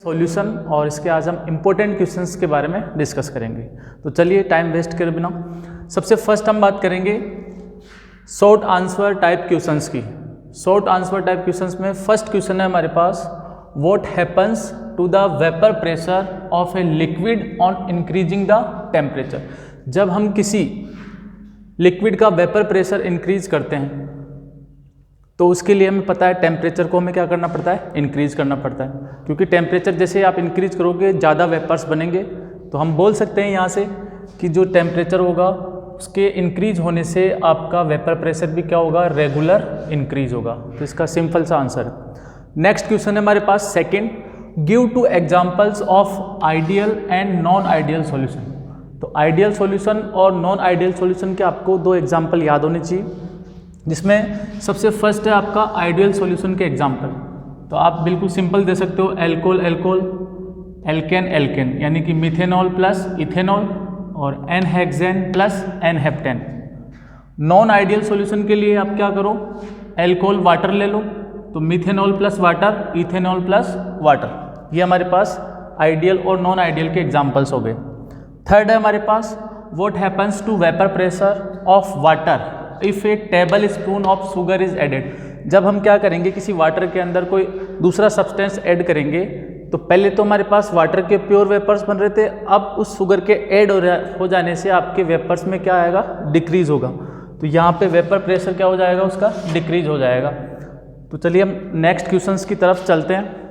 Solution और इसके आज हम इम्पोर्टेंट क्वेश्चंस के बारे में डिस्कस करेंगे। तो चलिए टाइम वेस्ट करे बिना सबसे फर्स्ट हम बात करेंगे शॉर्ट आंसर टाइप क्वेश्चंस की। शॉर्ट आंसर टाइप क्वेश्चंस में फर्स्ट क्वेश्चन है हमारे पास, what happens to the vapour pressure of a liquid on increasing the temperature. जब हम किसी लिक्विड का वेपर प्रेशर इंक्रीज करते हैं तो उसके लिए हमें पता है टेम्परेचर को हमें क्या करना पड़ता है, इंक्रीज करना पड़ता है, क्योंकि टेम्परेचर जैसे आप इंक्रीज करोगे ज़्यादा वेपर्स बनेंगे। तो हम बोल सकते हैं यहाँ से कि जो टेम्परेचर होगा उसके इंक्रीज होने से आपका वेपर प्रेशर भी क्या होगा, रेगुलर इंक्रीज होगा। तो इसका सिंपल सा आंसर है। नेक्स्ट क्वेश्चन है हमारे पास second, give two examples of ideal and non ideal solution. तो आइडियल सॉल्यूशन और नॉन आइडियल सॉल्यूशन के आपको दो एग्जाम्पल याद होने चाहिए, जिसमें सबसे फर्स्ट है आपका आइडियल सॉल्यूशन के एग्जांपल। तो आप बिल्कुल सिंपल दे सकते हो, एल्कोहल एल्कोहल, एल्केन एल्केन, यानी कि मिथेनॉल प्लस इथेनॉल और n hexane plus n heptane. Non ideal solution के लिए आप क्या करो, एल्कोहल वाटर ले लो, तो methanol plus water, ethanol plus water. ये हमारे पास आइडियल और नॉन आइडियल के एग्जाम्पल्स हो गए। थर्ड है हमारे पास, what happens to vapour pressure of water if a tablespoon of sugar is added. जब हम क्या करेंगे, किसी वाटर के अंदर कोई दूसरा सब्सटेंस ऐड करेंगे तो पहले तो हमारे पास वाटर के प्योर वेपर्स बन रहे थे, अब उस शुगर के ऐड हो जाने से आपके वेपर्स में क्या आएगा, डिक्रीज होगा। तो यहाँ पे वेपर प्रेशर क्या हो जाएगा, उसका डिक्रीज हो जाएगा। तो चलिए हम नेक्स्ट क्वेश्चंस की तरफ चलते हैं।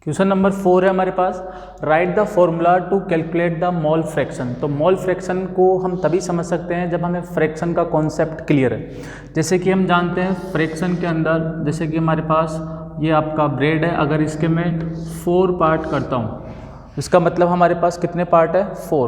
क्वेश्चन नंबर 4 है हमारे पास, write the formula to calculate the mole fraction. तो मोल फ्रैक्शन को हम तभी समझ सकते हैं जब हमें फ्रैक्शन का कॉन्सेप्ट क्लियर है। जैसे कि हम जानते हैं फ्रैक्शन के अंदर, जैसे कि हमारे पास ये आपका ब्रेड है, अगर इसके मैं 4 पार्ट करता हूँ, इसका मतलब हमारे पास कितने पार्ट है, 4।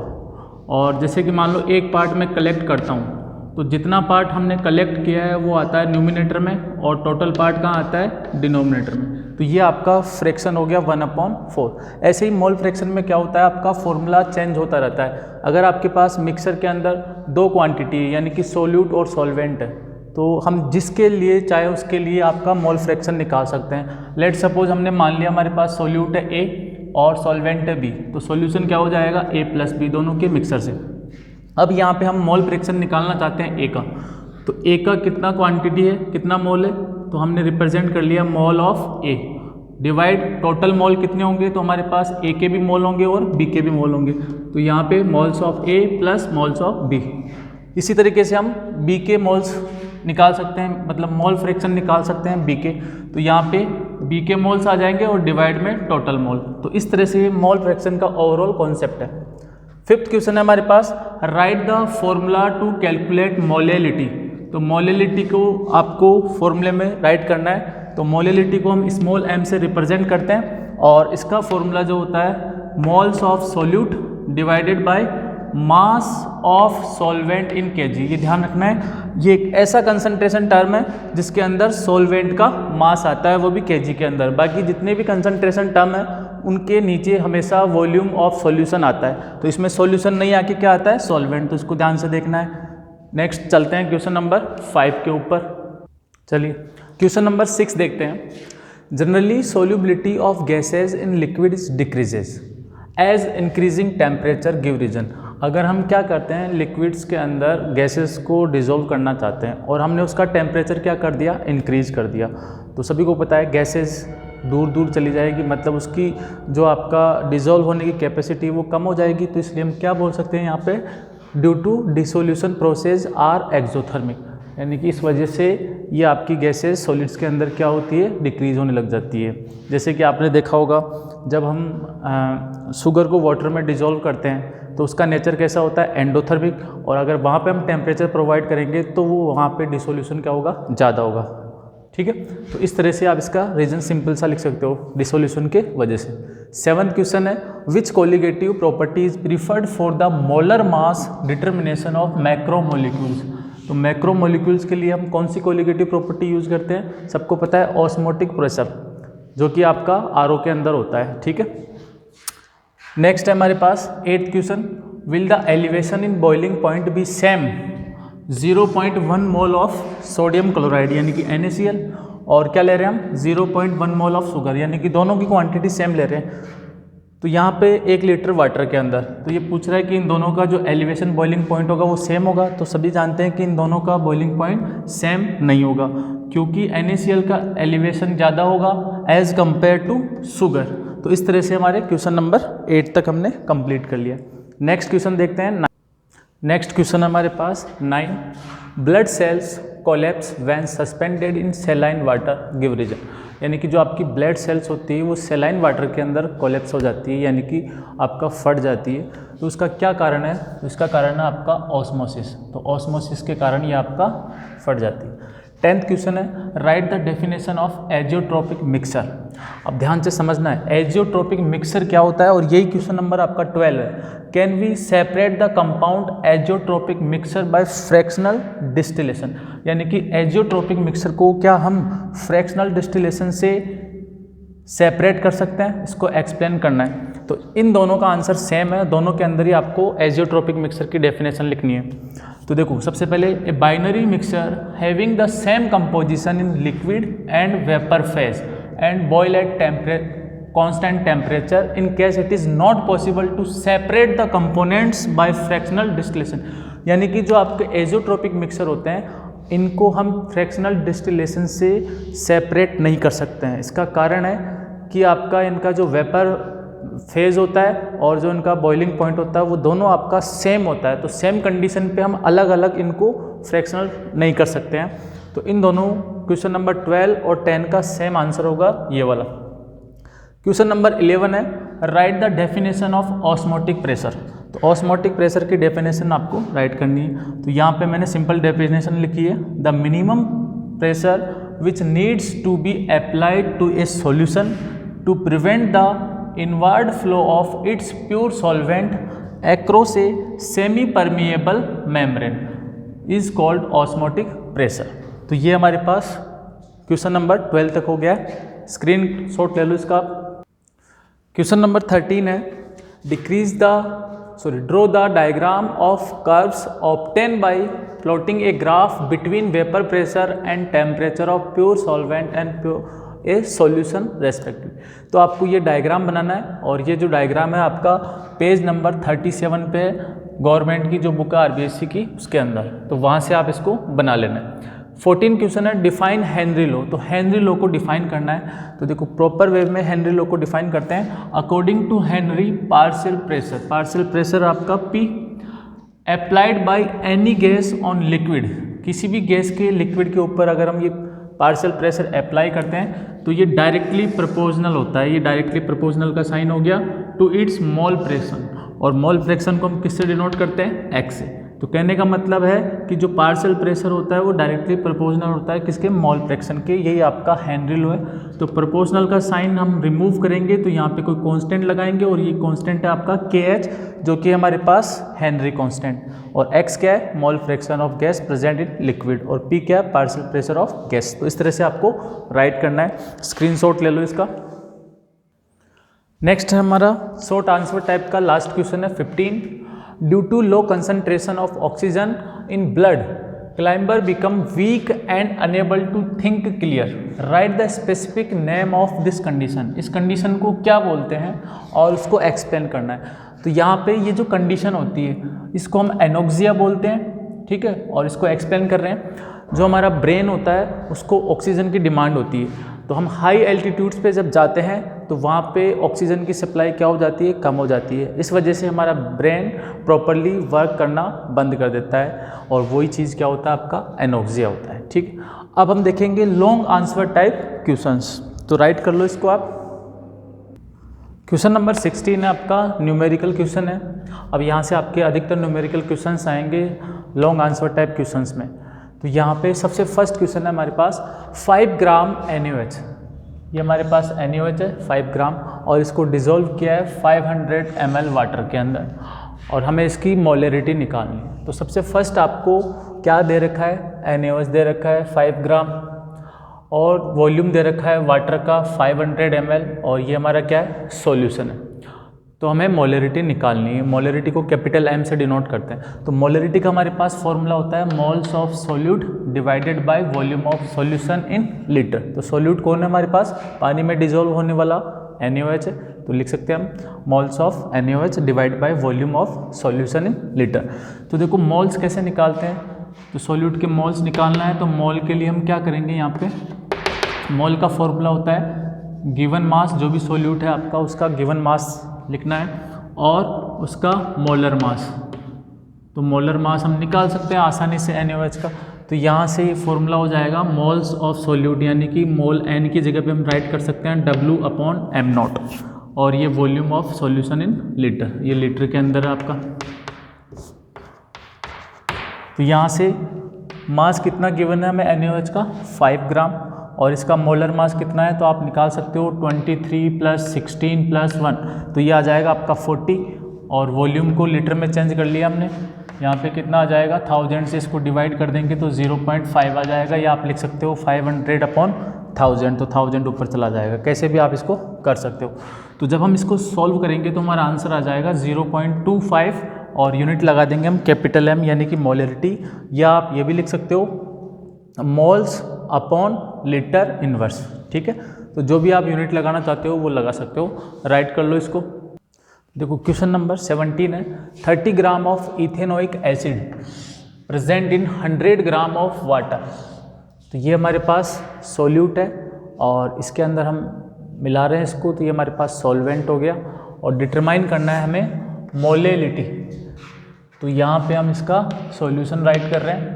और जैसे कि मान लो एक पार्ट में कलेक्ट करता हूँ, तो जितना पार्ट हमने कलेक्ट किया है वो आता है न्यूमिनेटर में और टोटल पार्ट कहाँ आता है, डिनोमिनेटर में। तो ये आपका फ्रैक्शन हो गया 1/4। ऐसे ही मोल फ्रैक्शन में क्या होता है, आपका फॉर्मूला चेंज होता रहता है। अगर आपके पास मिक्सर के अंदर 2 क्वांटिटी है, यानी कि सोल्यूट और सॉल्वेंट है, तो हम जिसके लिए चाहे उसके लिए आपका मोल फ्रैक्शन निकाल सकते हैं। लेट सपोज हमने मान लिया हमारे पास सोल्यूट है A और सॉल्वेंट है B, तो सॉल्यूशन क्या हो जाएगा, A + B दोनों के मिक्सर से। अब यहाँ पे हम मोल फ्रैक्शन निकालना चाहते हैं A का, तो A का कितना क्वांटिटी है, कितना मोल है, तो हमने रिप्रेजेंट कर लिया mole of A divide total mole कितने होंगे, तो हमारे पास A के भी मोल होंगे और B के भी मोल होंगे। तो यहाँ पे moles of A plus moles of B। इसी तरीके से हम B के मोल्स निकाल सकते हैं, मतलब मोल फ्रैक्शन निकाल सकते हैं B के। तो यहाँ पे B के मोल्स आ जाएंगे और डिवाइड में टोटल मोल। तो इस तरह से मोल फ्रैक्शन का ओवरऑल कॉन्सेप्ट है। फिफ्थ क्वेश्चन है हमारे पास, write the formula to calculate molality. तो मोलेलिटी को आपको फॉर्मूले में राइट करना है। तो मोलेलिटी को हम स्मॉल m से रिप्रेजेंट करते हैं और इसका फॉर्मूला जो होता है, moles of solute divided by mass of solvent in kg। ये ध्यान रखना है, ये एक ऐसा कंसंट्रेशन टर्म है जिसके अंदर सॉल्वेंट का मास आता है, वो भी kg के अंदर। बाकी जितने भी कंसंट्रेशन टर्म है उनके नीचे हमेशा वॉल्यूम ऑफ सॉल्यूशन आता है। तो इसमें सॉल्यूशन नहीं आके क्या आता है, सॉल्वेंट। तो इसको ध्यान से देखना है। नेक्स्ट चलते हैं क्वेश्चन नंबर 5 के ऊपर। चलिए क्वेश्चन नंबर 6 देखते हैं। Generally solubility of gases in liquid decreases as increasing temperature give reason. अगर हम क्या करते हैं, लिक्विड्स के अंदर गैसेस को डिसॉल्व करना चाहते हैं और हमने उसका टेम्परेचर क्या कर दिया, इंक्रीज कर दिया, तो सभी को पता है गैसेस दूर दूर चली जाएगी, मतलब उसकी जो आपका डिसॉल्व होने की कैपेसिटी वो कम हो जाएगी। तो इसलिए हम क्या बोल सकते हैं यहाँ पे, due to dissolution process are exothermic, यानी कि इस वजह से ये आपकी गैसेस सॉलिड्स के अंदर क्या होती है, डिक्रीज होने लग जाती है। जैसे कि आपने देखा होगा, जब हम शुगर को वाटर में डिसॉल्व करते हैं तो उसका नेचर कैसा होता है, एंडोथर्मिक, और अगर वहाँ पे हम टेम्परेचर प्रोवाइड करेंगे तो वो वहाँ पे डिसोल्यूशन क्या होगा, ज़्यादा होगा। ठीक है, तो इस तरह से आप इसका रीजन सिंपल सा लिख सकते हो, डिसोल्यूशन के वजह से। 7th क्वेश्चन है, which colligative property is preferred for the molar mass determination of macromolecules. तो मैक्रोमोलिक्यूल्स के लिए हम कौन सी कोलिगेटिव प्रॉपर्टी यूज करते हैं, सबको पता है, ऑस्मोटिक प्रेशर, जो कि आपका RO के अंदर होता है। ठीक है, नेक्स्ट है हमारे पास 8th question, will the elevation in boiling point B same 0.1 mole of sodium chloride यानी कि NaCl और क्या ले रहे हैं हम 0.1 मोल ऑफ शुगर, यानी कि दोनों की क्वांटिटी सेम ले रहे हैं। तो यहाँ पे 1 लीटर वाटर के अंदर, तो ये पूछ रहा है कि इन दोनों का जो एलिवेशन बॉइलिंग पॉइंट होगा वो सेम होगा। तो सभी जानते हैं कि इन दोनों का बॉइलिंग पॉइंट सेम नहीं होगा, क्योंकि NaCl का एलिवेशन ज़्यादा होगा एज़ कम्पेयर टू शुगर। तो इस तरह से हमारे क्वेश्चन नंबर 8 तक हमने कंप्लीट कर लिया। नेक्स्ट क्वेश्चन देखते हैं। नेक्स्ट क्वेश्चन हमारे पास 9, blood cells collapse when suspended in saline water give reason, यानी कि जो आपकी ब्लड सेल्स होती है वो सेलाइन वाटर के अंदर कोलैप्स हो जाती है, यानी कि आपका फट जाती है। तो उसका क्या कारण है? तो इसका कारण है आपका ऑस्मोसिस। तो ऑस्मोसिस के कारण ये आपका फट जाती है। 10th क्वेश्चन है, write the definition of azeotropic mixture. अब ध्यान से समझना है एजियोट्रोपिक मिक्सर क्या होता है, और यही क्वेश्चन नंबर आपका 12 है। Can we separate the compound azeotropic mixture by fractional distillation, यानी कि एजियोट्रोपिक मिक्सर को क्या हम फ्रैक्शनल डिस्टिलेशन से सेपरेट कर सकते हैं? इसको एक्सप्लेन करना है। तो इन दोनों का आंसर सेम है, दोनों के अंदर ही आपको एजियोट्रोपिक मिक्सर की डेफिनेशन लिखनी है। तो देखो सबसे पहले, a binary mixture having the same composition in liquid and vapour phase and boil at constant temperature in case it is not possible to separate the components by fractional distillation, यानी कि जो आपके एजियोट्रोपिक मिक्सर होते हैं इनको हम fractional distillation से separate नहीं कर सकते हैं। इसका कारण है कि आपका इनका जो वेपर फेज होता है और जो इनका बॉइलिंग पॉइंट होता है वो दोनों आपका सेम होता है। तो सेम कंडीशन पे हम अलग अलग इनको फ्रैक्शनल नहीं कर सकते हैं। तो इन दोनों क्वेश्चन नंबर 12 और 10 का सेम आंसर होगा ये वाला। क्वेश्चन नंबर 11 है, write the definition of osmotic pressure. तो ऑस्मोटिक प्रेशर की डेफिनेशन आपको राइट करनी है। तो यहाँ पे मैंने सिंपल डेफिनेशन लिखी है, the minimum pressure which needs to be applied to a solution to prevent the inward flow of its pure solvent across a semi permeable membrane is called osmotic pressure. तो ये हमारे पास question number 12 तक हो गया। Screen shot ले लो इसका। Question number 13 है, draw the diagram of curves obtain bye plotting a graph between vapour pressure and temperature of pure solvent and A solution respective. तो आपको ये डायग्राम बनाना है और ये जो डायग्राम है आपका पेज नंबर 37 पे गवर्नमेंट की जो बुक है RBSc की उसके अंदर, तो वहाँ से आप इसको बना लेना है। 14 क्वेश्चन है, डिफाइन हेनरी लॉ। तो हेनरी लॉ को डिफाइन करना है। तो देखो प्रॉपर वे में हेनरी लॉ को डिफाइन करते हैं। According to Henry partial pressure आपका P applied by any gas on liquid, किसी भी गैस के लिक्विड के ऊपर अगर हम ये पार्शियल प्रेशर अप्लाई करते हैं तो ये डायरेक्टली प्रोपोर्शनल होता है। ये डायरेक्टली प्रोपोर्शनल का साइन हो गया टू इट्स मोल फ्रैक्शन, और मोल फ्रैक्शन को हम किससे डिनोट करते हैं? x से। तो कहने का मतलब है कि जो पार्शियल प्रेशर होता है वो डायरेक्टली प्रोपोर्शनल होता है किसके? मोल फ्रैक्शन के। यही आपका हेनरी लॉ है। तो प्रोपोर्शनल का साइन हम रिमूव करेंगे तो यहाँ पे कोई कांस्टेंट लगाएंगे और ये कांस्टेंट है आपका KH, जो कि हमारे पास हेनरी कांस्टेंट, और x क्या है? Mole fraction of gas present in liquid, और P क्या है? Partial pressure of gas. तो इस तरह से आपको राइट करना है। स्क्रीनशॉट ले लो इसका। नेक्स्ट है हमारा शॉर्ट आंसर टाइप का लास्ट क्वेश्चन है 15, due to low concentration of oxygen in blood climber become weak and unable to think clear, write the specific name of this condition. इस condition को क्या बोलते हैं और उसको एक्सप्लेन करना है। तो यहाँ पे ये जो कंडीशन होती है इसको हम एनोक्सिया बोलते हैं, ठीक है। और इसको एक्सप्लेन कर रहे हैं, जो हमारा ब्रेन होता है उसको ऑक्सीजन की डिमांड होती है। तो हम हाई एल्टीट्यूड्स पे जब जाते हैं तो वहाँ पे ऑक्सीजन की सप्लाई क्या हो जाती है? कम हो जाती है। इस वजह से हमारा ब्रेन प्रॉपरली वर्क करना बंद कर देता है, और वही चीज़ क्या होता है? आपका एनोक्सिया होता है, ठीक। अब हम देखेंगे लॉन्ग आंसर टाइप क्वेश्चंस। तो राइट कर लो इसको आप। क्वेश्चन नंबर 16 है आपका न्यूमेरिकल क्वेश्चन है। अब यहाँ से आपके अधिकतर न्यूमेरिकल क्वेश्चंस आएंगे लॉन्ग आंसर टाइप क्वेश्चंस में। तो यहाँ पे सबसे फर्स्ट क्वेश्चन है हमारे पास 5 ग्राम NaOH। ये हमारे पास NaOH है 5 ग्राम, और इसको डिज़ोल्व किया है 500 ml वाटर के अंदर, और हमें इसकी मोलरिटी निकालनी है। तो सबसे फर्स्ट आपको क्या दे रखा है? NaOH दे रखा है 5 ग्राम, और वॉल्यूम दे रखा है वाटर का 500 ml, और ये हमारा क्या है? सॉल्यूशन है। तो हमें मोलरिटी निकालनी है। मोलरिटी को कैपिटल M से डिनोट करते हैं। तो मोलरिटी का हमारे पास फॉर्मूला होता है moles of solute divided by volume of solution in litre. तो सोल्यूट कौन है हमारे पास, पानी में डिजोल्व होने वाला NaOH है, तो लिख सकते हैं हम moles of NaOH divide by volume of solution in litre. तो देखो मोल्स कैसे निकालते हैं, तो सोल्यूट के मोल्स निकालना है तो मोल के लिए हम क्या करेंगे, यहाँ पे मोल का फॉर्मूला होता है गिवन मास, जो भी सोल्यूट है आपका उसका गिवन मास लिखना है और उसका मोलर मास। तो मोलर मास हम निकाल सकते हैं आसानी से NaOH का। तो यहाँ से ये फॉर्मूला हो जाएगा मोल्स ऑफ सोल्यूट, यानी कि मोल N की जगह पे हम राइट कर सकते हैं W/m0, और ये volume of solution in litre, ये लीटर के अंदर है आपका। तो यहाँ से मास कितना गिवन है हमें NaOH का 5 ग्राम, और इसका मोलर मास कितना है तो आप निकाल सकते हो 23 + 16 + 1, तो ये आ जाएगा आपका 40। और वॉल्यूम को लीटर में चेंज कर लिया हमने, यहाँ पे कितना आ जाएगा 1000 से इसको डिवाइड कर देंगे तो 0.5 आ जाएगा, या आप लिख सकते हो 500/1000, तो 1000 ऊपर चला जाएगा, कैसे भी आप इसको कर सकते हो। तो जब हम इसको सॉल्व करेंगे तो हमारा आंसर आ जाएगा 0.25, और यूनिट लगा देंगे हम कैपिटल M यानी कि मोलरिटी, या आप ये भी लिख सकते हो मोल्स अपॉन लीटर इनवर्स। ठीक है, तो जो भी आप यूनिट लगाना चाहते हो वो लगा सकते हो। राइट कर लो इसको। देखो क्वेश्चन नंबर 17 है, 30 gram of ethanoic acid present in 100 gram of water. तो ये हमारे पास सोल्यूट है और इसके अंदर हम मिला रहे हैं इसको, तो ये हमारे पास सॉल्वेंट हो गया। और डिटरमाइन करना है हमें मोलेलिटी, तो यहाँ पे हम इसका सॉल्यूशन राइट कर रहे हैं।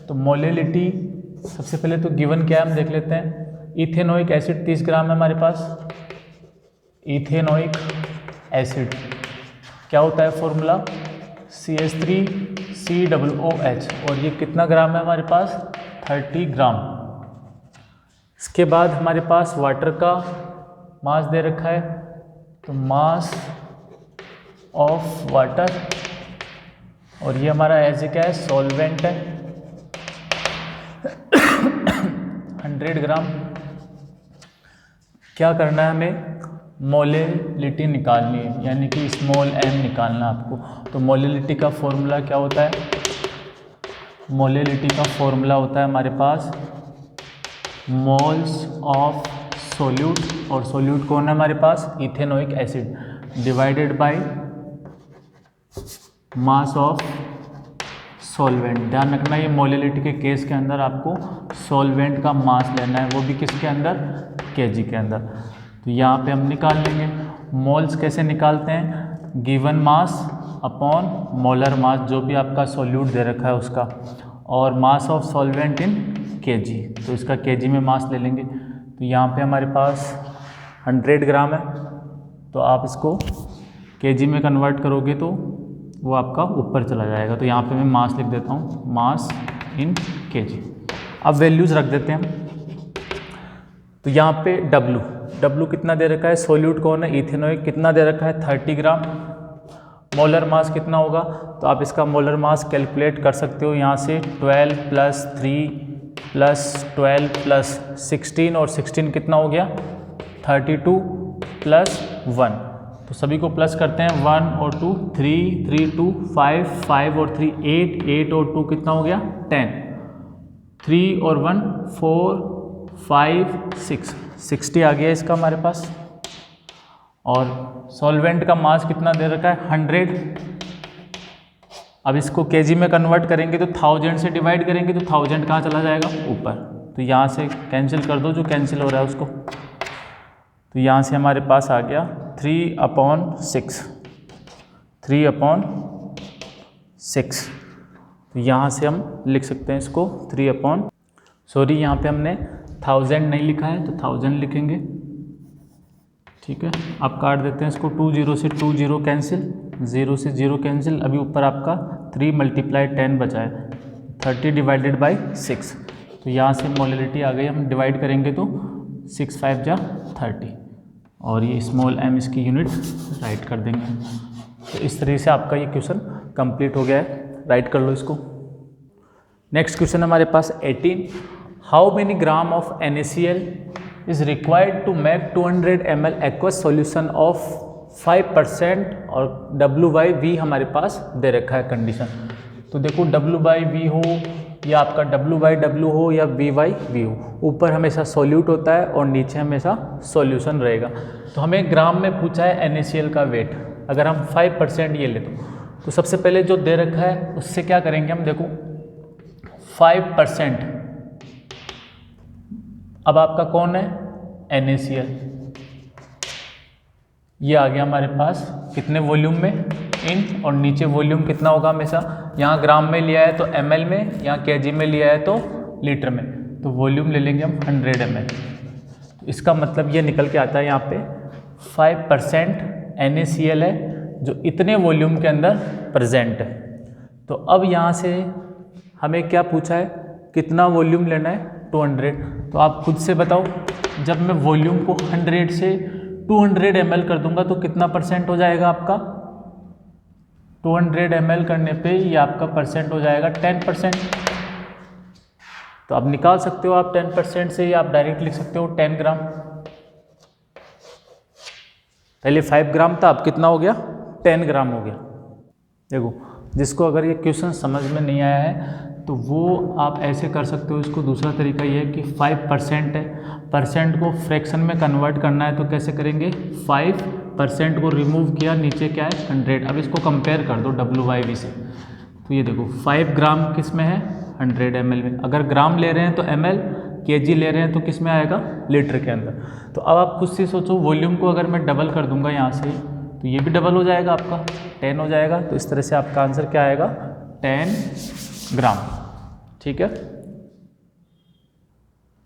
तो मोलेलिटी सबसे पहले तो गिवन क्या है हम देख लेते हैं। इथेनोइक एसिड 30 ग्राम है हमारे पास। इथेनोइक एसिड क्या होता है फॉर्मूला CH3COOH, और ये कितना ग्राम है हमारे पास 30 ग्राम। इसके बाद हमारे पास वाटर का मास दे रखा है, तो मास ऑफ वाटर, और ये हमारा एज क्या है सॉल्वेंट है 100 ग्राम। क्या करना है हमें, मोलेलिटी निकालनी है, यानी कि स्मॉल m निकालना है आपको। तो मोलेलिटी का फॉर्मूला क्या होता है, मोलेलिटी का फॉर्मूला होता है हमारे पास मोल्स ऑफ सोल्यूट, और सोल्यूट कौन है हमारे पास ethanoic acid, divided by mass of solvent. ध्यान रखना ये मोलेलिटी के केस के अंदर आपको सॉल्वेंट का मास लेना है, वो भी किसके अंदर kg के अंदर। तो यहाँ पे हम निकाल लेंगे मोल्स। कैसे निकालते हैं, गिवन मास अपॉन मोलर मास, जो भी आपका सोल्यूट दे रखा है उसका, और मास ऑफ सॉल्वेंट इन kg, तो इसका kg में मास ले लेंगे। तो यहाँ पे हमारे पास 100 ग्राम है, तो आप इसको kg में कन्वर्ट करोगे तो वो आपका ऊपर चला जाएगा। तो यहाँ पे मैं मास लिख देता हूँ, मास इन kg। अब वैल्यूज़ रख देते हैं हम। तो यहाँ पे W कितना दे रखा है, सोल्यूट कौन है इथेनोइक, कितना दे रखा है 30 ग्राम। मोलर मास कितना होगा, तो आप इसका मोलर मास कैलकुलेट कर सकते हो यहाँ से 12 + 3 + 12 + 16, और 16 कितना हो गया 32 + 1, तो सभी को प्लस करते हैं 1 और 2 3 3 2 5 5 और 3 8 8 और 2 कितना हो गया 10, 3 और 1 4 5 6 60 आ गया इसका हमारे पास। और सॉल्वेंट का मास कितना दे रखा है 100। अब इसको kg में कन्वर्ट करेंगे तो 1000 से डिवाइड करेंगे तो 1000 कहाँ चला जाएगा ऊपर, तो यहाँ से कैंसिल कर दो जो कैंसिल हो रहा है उसको। तो यहाँ से हमारे पास आ गया 3/6, 3/6। तो यहाँ से हम लिख सकते हैं इसको 3 सॉरी यहाँ पे हमने 1000 नहीं लिखा है तो 1000 लिखेंगे। ठीक है, अब काट देते हैं इसको, 2 0 से 2 0 कैंसिल, 0 से 0 कैंसिल। अभी ऊपर आपका 3 × 10 बचा है, 30 डिवाइडेड बाई 6। तो यहाँ से मोलरिटी आ गई, हम डिवाइड करेंगे तो 6 5 जा 30, और ये स्मॉल m इसकी यूनिट राइट कर देंगे। तो इस तरीके से आपका ये क्वेश्चन कंप्लीट हो गया है, राइट कर लो इसको। नेक्स्ट क्वेश्चन हमारे पास 18, how many gram of NaCl is required to make 200 ml aqueous solution of 5% और W/V हमारे पास दे रखा है कंडीशन। तो देखो W/V हो या आपका W/W हो या V/V हो, ऊपर हमेशा सॉल्यूट होता है और नीचे हमेशा सॉल्यूशन रहेगा। तो हमें ग्राम में पूछा है NaCl का वेट, अगर हम 5% ये ले तो सबसे पहले जो दे रखा है उससे क्या करेंगे हम, देखो 5%, अब आपका कौन है NaCl, ये आ गया हमारे पास कितने वॉल्यूम में, इन, और नीचे वॉल्यूम कितना होगा हमेशा, यहाँ ग्राम में लिया है तो ml में, यहाँ kg में लिया है तो लीटर में, तो वॉल्यूम ले लेंगे हम 100 ml। तो इसका मतलब ये निकल के आता है यहाँ पे 5% NaCl है जो इतने वॉल्यूम के अंदर प्रेजेंट है। तो अब यहाँ से हमें क्या पूछा है, कितना वॉल्यूम लेना है, 200। तो आप खुद से बताओ, जब मैं वॉल्यूम को 100 से 200 ml कर दूंगा तो कितना परसेंट हो जाएगा आपका, 200 ml करने पे ये आपका परसेंट हो जाएगा 10%। तो आप निकाल सकते हो आप 10% से, या आप डायरेक्ट लिख सकते हो 10 ग्राम। पहले 5 ग्राम था, अब कितना हो गया, 10 ग्राम हो गया। देखो, जिसको अगर ये क्वेश्चन समझ में नहीं आया है तो वो आप ऐसे कर सकते हो। इसको दूसरा तरीका ये है कि 5% है, परसेंट को फ्रैक्शन में कन्वर्ट करना है तो कैसे करेंगे, 5% को रिमूव किया, नीचे क्या है 100। अब इसको कंपेयर कर दो W/V से, तो ये देखो 5 ग्राम किस में है, 100 ml में। अगर ग्राम ले रहे हैं तो ml, kg ले रहे हैं तो किस में आएगा, लीटर के अंदर। तो अब आप खुद से सोचो, वॉल्यूम को अगर मैं डबल कर दूंगा यहाँ से तो ये भी डबल हो जाएगा, आपका 10 हो जाएगा। तो इस तरह से आपका आंसर क्या आएगा, 10 ग्राम। ठीक है।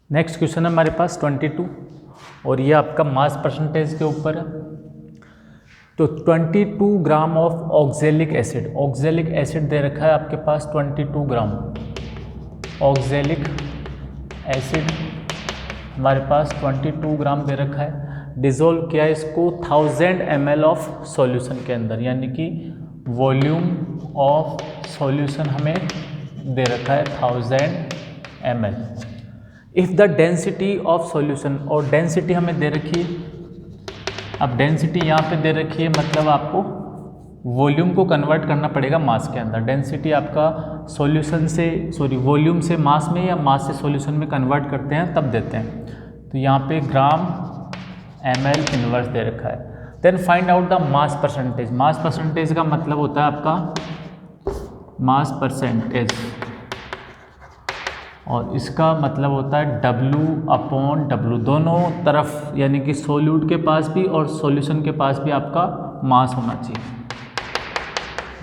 नेक्स्ट क्वेश्चन है हमारे पास 22, और ये आपका मास परसेंटेज के ऊपर है। तो 22 gram of oxalic acid, oxalic acid दे रखा है आपके पास 22 ग्राम ऑक्जेलिक एसिड हमारे पास 22 ग्राम दे रखा है। डिज़ोल्व किया इसको 1000 ml ऑफ सॉल्यूशन के अंदर, यानी कि वॉल्यूम ऑफ सॉल्यूशन हमें दे रखा है 1000 ml। If the density of solution, और डेंसिटी हमें दे रखी है, अब डेंसिटी यहाँ पे दे रखी है, मतलब आपको वॉल्यूम को कन्वर्ट करना पड़ेगा मास के अंदर। डेंसिटी आपका सॉल्यूशन से, वॉल्यूम से मास में या मास से सॉल्यूशन में कन्वर्ट करते हैं तब देते हैं। तो यहाँ पे ग्राम ml इनवर्स दे रखा है। Then find out the mass percentage. Mass percentage का मतलब होता है आपका मास परसेंटेज, और इसका मतलब होता है W/W, दोनों तरफ, यानी कि सोल्यूट के पास भी और सॉल्यूशन के पास भी आपका मास होना चाहिए,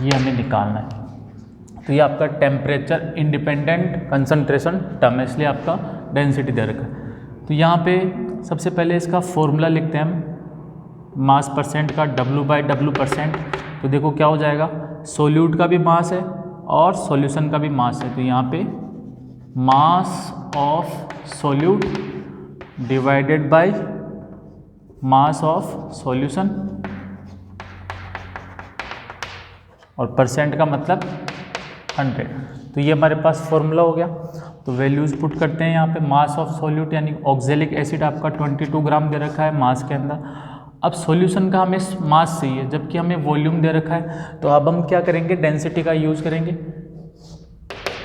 ये हमें निकालना है। तो ये आपका टेम्परेचर इंडिपेंडेंट कंसंट्रेशन टर्म है, इसलिए आपका डेंसिटी दे रखा है। तो यहाँ पे सबसे पहले इसका फॉर्मूला लिखते हैं हम, मास परसेंट का W/W%। तो देखो क्या हो जाएगा, सोल्यूट का भी मास है और सॉल्यूशन का भी मास है, तो यहाँ पे मास of solute divided by mass of solution, और परसेंट का मतलब 100। तो ये हमारे पास फॉर्मूला हो गया। तो वैल्यूज़ पुट करते हैं यहाँ पे, मास ऑफ सोल्यूट यानी ऑक्जेलिक एसिड आपका 22 ग्राम दे रखा है मास के अंदर। अब सॉल्यूशन का हमें मास चाहिए, जबकि हमें वॉल्यूम दे रखा है। तो अब हम क्या करेंगे, डेंसिटी का यूज़ करेंगे,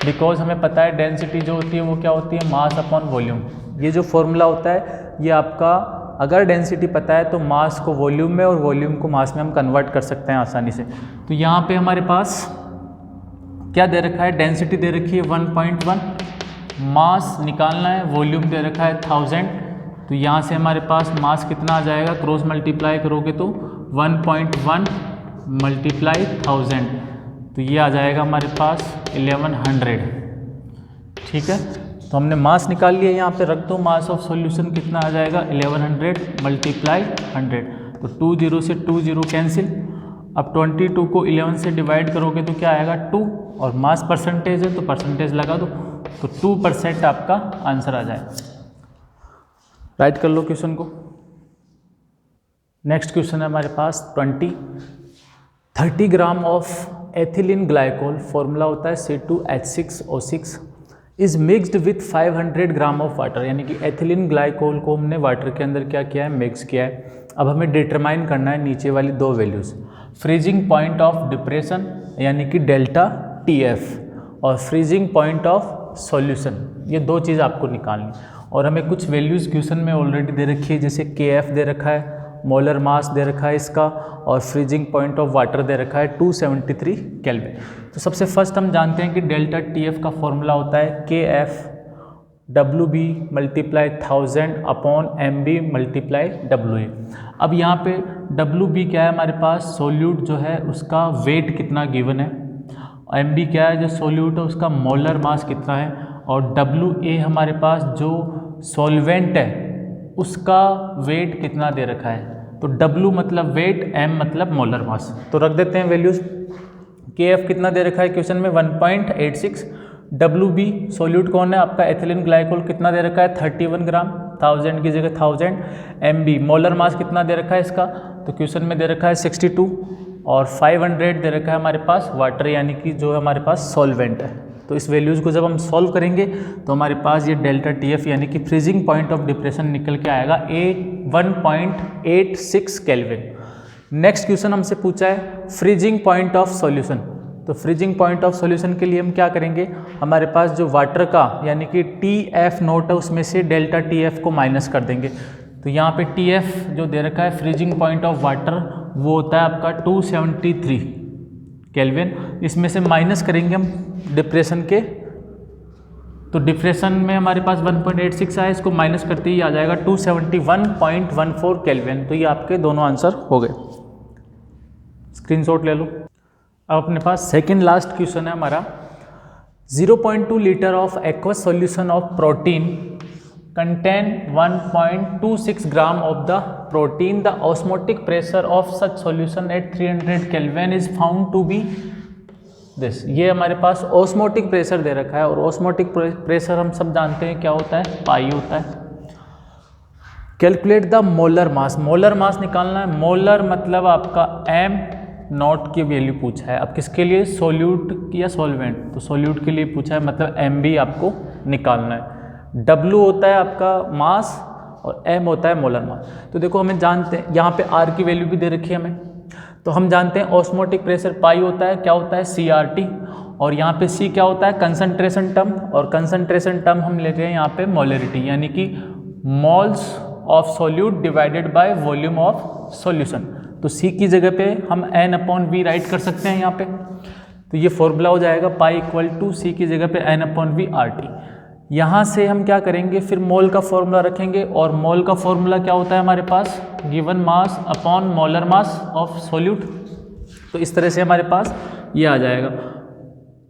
बिकॉज हमें पता है डेंसिटी जो होती है वो क्या होती है, मास अपॉन वॉल्यूम। ये जो फॉर्मूला होता है ये आपका, अगर डेंसिटी पता है तो मास को वॉल्यूम में और वॉल्यूम को मास में हम कन्वर्ट कर सकते हैं आसानी से। तो यहाँ पे हमारे पास क्या दे रखा है, डेंसिटी दे रखी है 1.1, मास निकालना है, वॉल्यूम दे रखा है 1000। तो यहाँ से हमारे पास मास कितना आ जाएगा, क्रॉस मल्टीप्लाई करोगे तो 1.1 मल्टीप्लाई 1000, तो ये आ जाएगा हमारे पास 1100। ठीक है, तो हमने मास निकाल लिया, यहाँ पे रख दो, मास ऑफ सॉल्यूशन कितना आ जाएगा 1100 मल्टीप्लाई 100। तो 2 0 से 2 0 कैंसिल। अब 22 को 11 से डिवाइड करोगे तो क्या आएगा 2, और मास परसेंटेज है तो परसेंटेज लगा दो, तो 2% आपका आंसर आ जाए। राइट कर लो क्वेश्चन को। नेक्स्ट क्वेश्चन है हमारे पास 30 gram of ethylene glycol, formula होता है C2H6O6, is mixed with 500 gram of water, यानी कि एथिलीन ग्लाइकोल को हमने वाटर के अंदर क्या किया है, मिक्स किया है। अब हमें डिटरमाइन करना है नीचे वाली दो values, freezing point of depression यानी कि डेल्टा TF और फ्रीजिंग पॉइंट ऑफ सॉल्यूशन, ये दो चीज़ आपको निकालनी। और हमें कुछ वैल्यूज़ क्वेश्चन में ऑलरेडी दे रखी है, जैसे KF दे रखा है, मोलर मास दे रखा है इसका, और फ्रीजिंग पॉइंट ऑफ वाटर दे रखा है 273 केल्विन। तो सबसे फर्स्ट हम जानते हैं कि डेल्टा TF का फॉर्मूला होता है KF WB multiply 1000 upon MB multiply WA। अब यहाँ पे WB क्या है हमारे पास, सोल्यूट जो है उसका वेट कितना गिवन है, MB क्या है जो सोल्यूट है उसका मोलर मास कितना है, और WA हमारे पास जो सॉल्वेंट है उसका वेट कितना दे रखा है। तो W मतलब वेट, M मतलब मोलर मास। तो रख देते हैं वैल्यूज़। KF कितना दे रखा है क्वेश्चन में 1.86, WB सोल्यूट कौन है आपका एथिलीन ग्लाइकोल कितना दे रखा है 31 ग्राम, 1000 की जगह 1000, MB मोलर मास कितना दे रखा है इसका, तो क्वेश्चन में दे रखा है 62, और 500 दे रखा है हमारे पास वाटर यानी कि जो हमारे पास सॉल्वेंट है। तो इस वैल्यूज़ को जब हम सॉल्व करेंगे तो हमारे पास ये डेल्टा TF यानी कि फ्रीजिंग पॉइंट ऑफ डिप्रेशन निकल के आएगा 1.86 केल्विन। नेक्स्ट क्वेश्चन हमसे पूछा है फ्रीजिंग पॉइंट ऑफ सॉल्यूशन। तो फ्रीजिंग पॉइंट ऑफ सॉल्यूशन के लिए हम क्या करेंगे, हमारे पास जो वाटर का यानी कि TF नोट है उसमें से डेल्टा TF को माइनस कर देंगे। तो यहाँ पे TF जो दे रखा है फ्रीजिंग पॉइंट ऑफ वाटर वो होता है आपका 273 केल्विन। इसमें से माइनस करेंगे हम डिप्रेशन के, तो डिप्रेशन में हमारे पास 1.86 आया, इसको माइनस करते ही आ जाएगा 271.14 केल्विन। तो ये आपके दोनों आंसर हो गए, स्क्रीनशॉट ले लो। अब अपने पास सेकंड लास्ट क्वेश्चन है हमारा, 0.2 litre of aqueous solution of protein contain 1.26 gram of the protein. The osmotic pressure of such solution at 300 Kelvin is found to be this. ये हमारे पास osmotic pressure दे रखा है, और osmotic pressure हम सब जानते हैं क्या होता है, पाई होता है। Calculate the molar mass, molar mass निकालना है। मोलर मतलब आपका M नॉट की वैल्यू पूछा है। अब किसके लिए, सोल्यूट या सॉल्वेंट, तो सोल्यूट के लिए पूछा है, मतलब MB आपको निकालना है। W होता है आपका मास और M होता है मोलर मास। तो देखो हमें जानते हैं यहाँ पे R की वैल्यू भी दे रखी है हमें, तो हम जानते हैं ऑस्मोटिक प्रेशर पाई होता है, क्या होता है CRT, और यहाँ पे C क्या होता है कंसंट्रेशन टर्म, और कंसंट्रेशन टर्म हम लेते हैं यहाँ पे मोलरिटी यानी कि moles of solute divided by volume of solution. तो C की जगह पे हम N/V राइट कर सकते हैं यहाँ पे, तो ये फॉर्मूला हो जाएगा पाई इक्वल टू C की जगह पे N/V RT। यहाँ से हम क्या करेंगे, फिर मोल का फॉर्मूला रखेंगे, और मोल का फॉर्मूला क्या होता है हमारे पास, given mass upon molar mass of solute. तो इस तरह से हमारे पास ये आ जाएगा,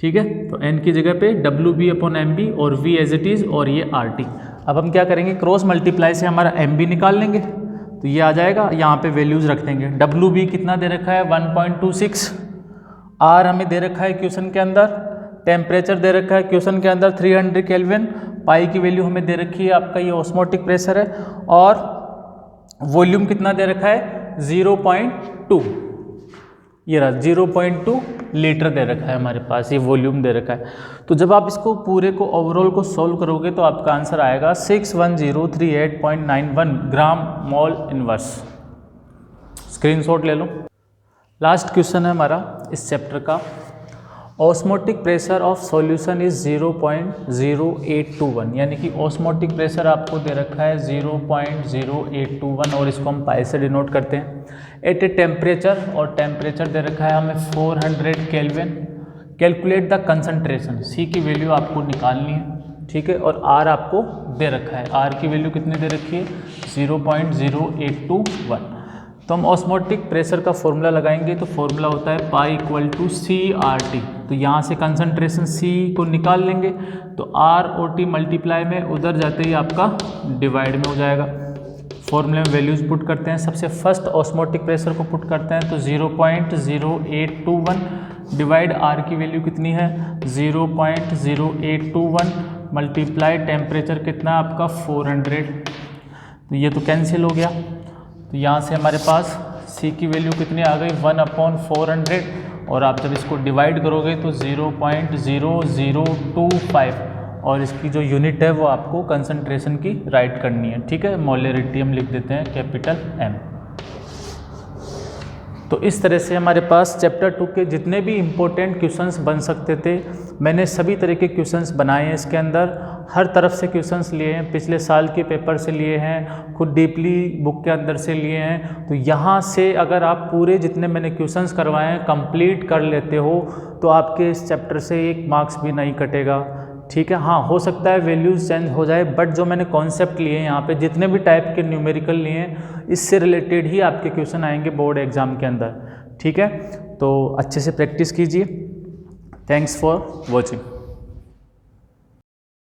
ठीक है। तो N की जगह पे WB/MB और V एज इट इज़, और ये RT। अब हम क्या करेंगे, क्रॉस मल्टीप्लाई से हमारा MB निकाल लेंगे, तो ये आ जाएगा। यहाँ पे वैल्यूज़ रख देंगे। WB कितना दे रखा है 1.26, R हमें दे रखा है क्वेश्चन के अंदर, टेम्परेचर दे रखा है क्वेश्चन के अंदर 300 केल्विन, पाई की वैल्यू हमें दे रखी है, आपका ये ऑस्मोटिक प्रेशर है, और वॉल्यूम कितना दे रखा है 0.2, ये रहा 0.2 लीटर दे रखा है हमारे पास, ये वॉल्यूम दे रखा है। तो जब आप इसको पूरे को ओवरऑल को सॉल्व करोगे तो आपका आंसर आएगा 61038.91 ग्राम मोल इनवर्स। स्क्रीनशॉट ले लो। लास्ट क्वेश्चन है हमारा इस चैप्टर का, osmotic pressure of solution is 0.0821, यानी ऑस्मोटिक ऑस्मोटिक प्रेशर आपको दे रखा है 0.0821 और इसको हम पाई से डिनोट करते हैं। एट ए टेम्परेचर, और टेम्परेचर दे रखा है हमें 400 केल्विन। कैलकुलेट द कंसंट्रेशन, सी की वैल्यू आपको निकालनी है, ठीक है, और आर आपको दे रखा है, आर की वैल्यू कितनी दे रखी है 0.0821। तो हम ऑस्मोटिक प्रेशर का फॉर्मूला लगाएंगे, तो फॉर्मूला होता है पाई इक्वल टू CRT। तो यहाँ से कंसंट्रेशन C को निकाल लेंगे, तो R और T मल्टीप्लाई में उधर जाते ही आपका डिवाइड में हो जाएगा। फॉर्मूले में वैल्यूज़ पुट करते हैं, सबसे फर्स्ट ऑस्मोटिक प्रेशर को पुट करते हैं, तो 0.0821 डिवाइड R की वैल्यू कितनी है 0.0821 मल्टीप्लाई टेम्परेचर कितना आपका 400, तो ये तो कैंसिल हो गया। तो यहाँ से हमारे पास C की वैल्यू कितनी आ गई 1/400, और आप जब इसको डिवाइड करोगे तो 0.0025, और इसकी जो यूनिट है वो आपको कंसंट्रेशन की राइट करनी है, ठीक है। मोलरिटी हम लिख देते हैं कैपिटल M। तो इस तरह से हमारे पास चैप्टर 2 के जितने भी इम्पोर्टेंट क्वेश्चंस बन सकते थे, मैंने सभी तरह के क्वेश्चंस बनाए हैं। इसके अंदर हर तरफ से क्वेश्चंस लिए हैं, पिछले साल के पेपर से लिए हैं, खुद डीपली बुक के अंदर से लिए हैं। तो यहाँ से अगर आप पूरे जितने मैंने क्वेश्चंस करवाए हैं कंप्लीट कर लेते हो तो आपके इस चैप्टर से 1 मार्क्स भी नहीं कटेगा। ठीक है, हाँ हो सकता है वैल्यूज़ चेंज हो जाए, बट जो मैंने कॉन्सेप्ट लिए हैं यहाँ पे, जितने भी टाइप के न्यूमेरिकल लिए हैं, इससे रिलेटेड ही आपके क्वेश्चन आएंगे बोर्ड एग्जाम के अंदर। ठीक है, तो अच्छे से प्रैक्टिस कीजिए। Thanks for watching.